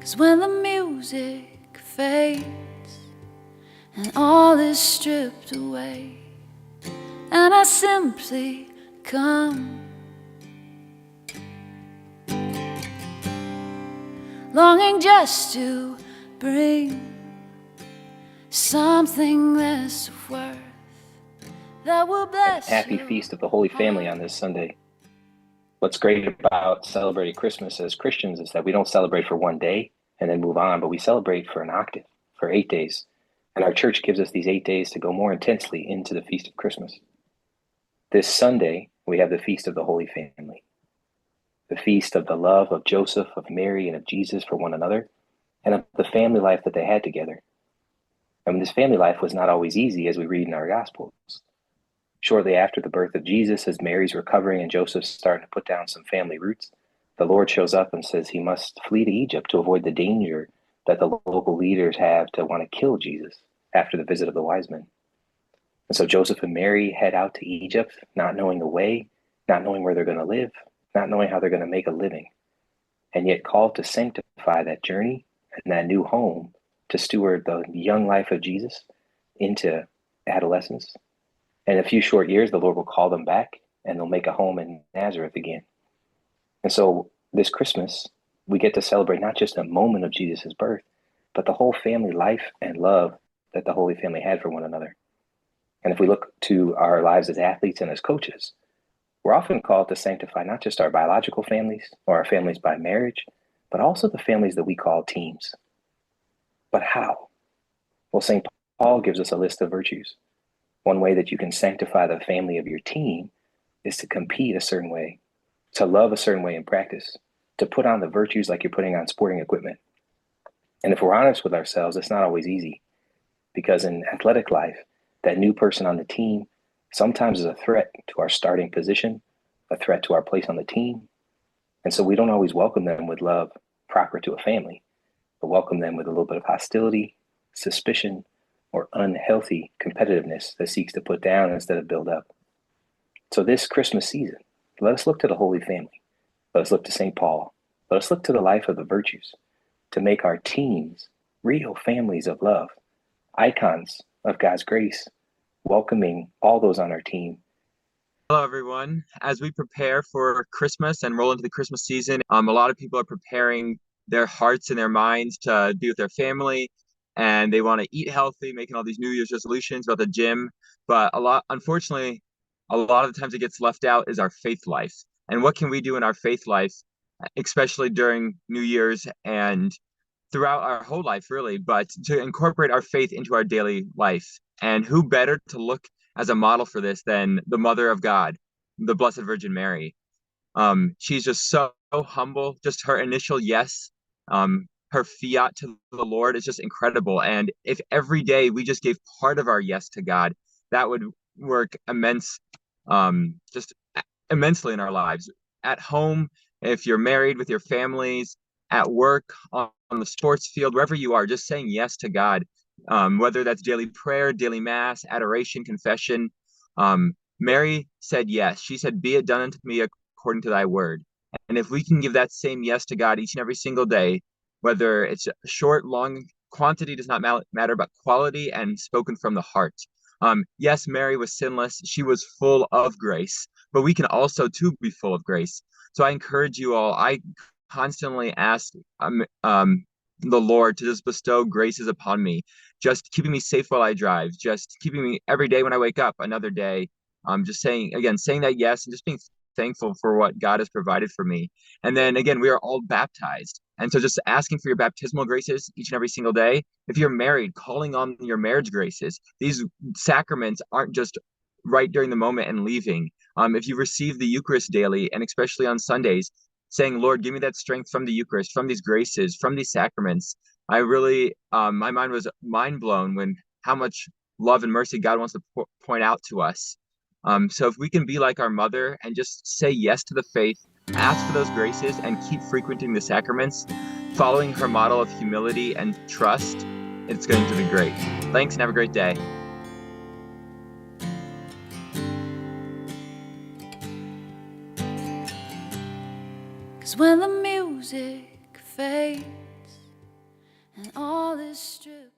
'Cause when the music fades and all is stripped away, and I simply come, longing just to bring something less of worth that will bless you. Happy Feast of the Holy Family on this Sunday. What's great about celebrating Christmas as Christians is that we don't celebrate for one day and then move on, but we celebrate for an octave, for 8 days. And our church gives us these 8 days to go more intensely into the Feast of Christmas. This Sunday, we have the Feast of the Holy Family, the feast of the love of Joseph, of Mary, and of Jesus for one another, and of the family life that they had together. And this family life was not always easy, as we read in our Gospels. Shortly after the birth of Jesus, as Mary's recovering and Joseph's starting to put down some family roots, the Lord shows up and says he must flee to Egypt to avoid the danger that the local leaders have to want to kill Jesus after the visit of the wise men. And so Joseph and Mary head out to Egypt, not knowing the way, not knowing where they're going to live, not knowing how they're going to make a living, and yet called to sanctify that journey and that new home to steward the young life of Jesus into adolescence. And in a few short years, the Lord will call them back and they'll make a home in Nazareth again. And so this Christmas, we get to celebrate not just a moment of Jesus' birth, but the whole family life and love that the Holy Family had for one another. And if we look to our lives as athletes and as coaches, we're often called to sanctify not just our biological families or our families by marriage, but also the families that we call teams. But how? Well, St. Paul gives us a list of virtues. One way that you can sanctify the family of your team is to compete a certain way, to love a certain way in practice, to put on the virtues like you're putting on sporting equipment. And if we're honest with ourselves, it's not always easy, because in athletic life, that new person on the team sometimes is a threat to our starting position, a threat to our place on the team. And so we don't always welcome them with love proper to a family, but welcome them with a little bit of hostility, suspicion, or unhealthy competitiveness that seeks to put down instead of build up. So this Christmas season, let us look to the Holy Family. Let us look to St. Paul. Let us look to the life of the virtues to make our teams real families of love, icons of God's grace, welcoming all those on our team. Hello, everyone. As we prepare for Christmas and roll into the Christmas season, a lot of people are preparing their hearts and their minds to be with their family, and they want to eat healthy, making all these New Year's resolutions about the gym. But unfortunately, a lot of the times it gets left out is our faith life. And what can we do in our faith life, especially during New Year's and throughout our whole life, really, but to incorporate our faith into our daily life? And who better to look as a model for this than the Mother of God, the Blessed Virgin Mary? She's just so humble. Just her initial yes, her fiat to the Lord is just incredible. And if every day we just gave part of our yes to God, that would work just immensely in our lives. At home, if you're married with your families, at work, on the sports field, wherever you are, just saying yes to God, whether that's daily prayer, daily mass, adoration, confession. Mary said yes. She said, "Be it done unto me according to thy word." And if we can give that same yes to God each and every single day, whether it's short, long, quantity does not matter, but quality and spoken from the heart. Yes, Mary was sinless. She was full of grace, but we can also too be full of grace. So I encourage you all. I constantly ask the Lord to just bestow graces upon me, just keeping me safe while I drive, just keeping me every day when I wake up, another day. Just saying that yes, and just being thankful for what God has provided for me. And then again, we are all baptized. And so just asking for your baptismal graces each and every single day. If you're married, calling on your marriage graces. These sacraments aren't just right during the moment and leaving. If you receive the Eucharist daily, and especially on Sundays, saying, "Lord, give me that strength from the Eucharist, from these graces, from these sacraments." I really, my mind was mind blown when how much love and mercy God wants to point out to us. So if we can be like our mother and just say yes to the faith, ask for those graces, and keep frequenting the sacraments, following her model of humility and trust, it's going to be great. Thanks and have a great day. When the music fades and all is stripped